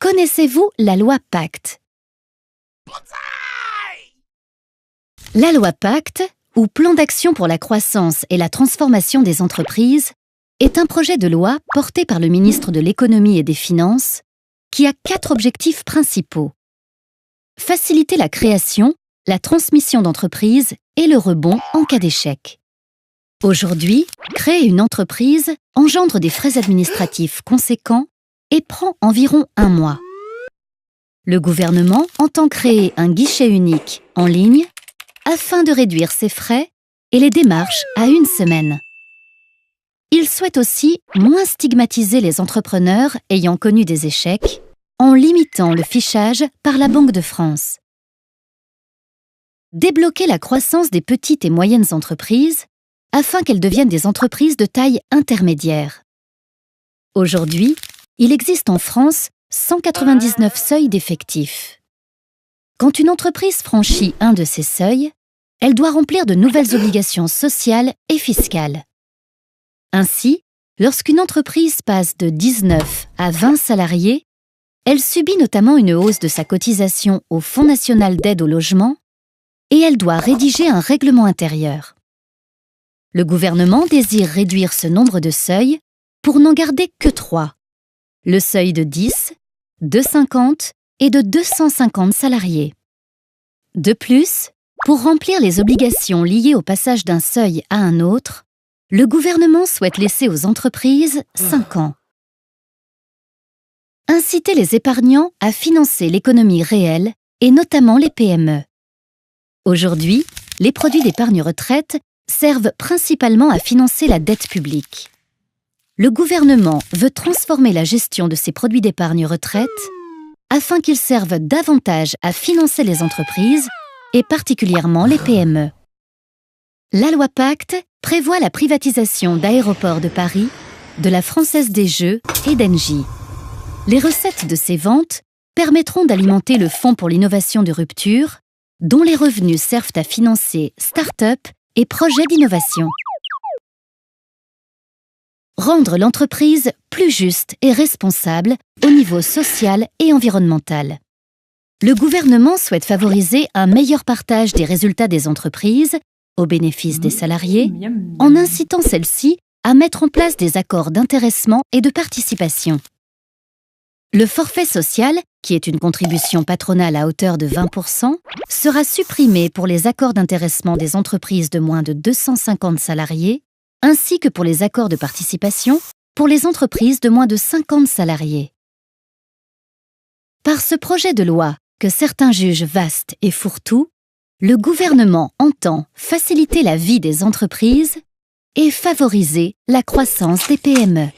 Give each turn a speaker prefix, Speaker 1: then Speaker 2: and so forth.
Speaker 1: Connaissez-vous la loi Pacte? La loi Pacte, ou Plan d'action pour la croissance et la transformation des entreprises, est un projet de loi porté par le ministre de l'Économie et des Finances qui a 4 objectifs principaux. Faciliter la création, la transmission d'entreprises et le rebond en cas d'échec. Aujourd'hui, créer une entreprise engendre des frais administratifs conséquents et prend environ 1 mois. Le gouvernement entend créer un guichet unique en ligne afin de réduire ces frais et les démarches à 1 semaine. Il souhaite aussi moins stigmatiser les entrepreneurs ayant connu des échecs en limitant le fichage par la Banque de France. Débloquer la croissance des petites et moyennes entreprises afin qu'elles deviennent des entreprises de taille intermédiaire. Aujourd'hui, il existe en France 199 seuils d'effectifs. Quand une entreprise franchit un de ces seuils, elle doit remplir de nouvelles obligations sociales et fiscales. Ainsi, lorsqu'une entreprise passe de 19 à 20 salariés, elle subit notamment une hausse de sa cotisation au Fonds national d'aide au logement et elle doit rédiger un règlement intérieur. Le gouvernement désire réduire ce nombre de seuils pour n'en garder que 3. Le seuil de 10, de 50 et de 250 salariés. De plus, pour remplir les obligations liées au passage d'un seuil à un autre, le gouvernement souhaite laisser aux entreprises 5 ans. Inciter les épargnants à financer l'économie réelle et notamment les PME. Aujourd'hui, les produits d'épargne retraite servent principalement à financer la dette publique. Le gouvernement veut transformer la gestion de ces produits d'épargne retraite afin qu'ils servent davantage à financer les entreprises et particulièrement les PME. La loi Pacte prévoit la privatisation d'Aéroports de Paris, de la Française des Jeux et d'Engie. Les recettes de ces ventes permettront d'alimenter le Fonds pour l'innovation de rupture, dont les revenus servent à financer start-up et projets d'innovation. Rendre l'entreprise plus juste et responsable au niveau social et environnemental. Le gouvernement souhaite favoriser un meilleur partage des résultats des entreprises au bénéfice des salariés, en incitant celles-ci à mettre en place des accords d'intéressement et de participation. Le forfait social, qui est une contribution patronale à hauteur de 20%, sera supprimé pour les accords d'intéressement des entreprises de moins de 250 salariés, ainsi que pour les accords de participation pour les entreprises de moins de 50 salariés. Par ce projet de loi, que certains jugent vaste et fourre-tout, le gouvernement entend faciliter la vie des entreprises et favoriser la croissance des PME.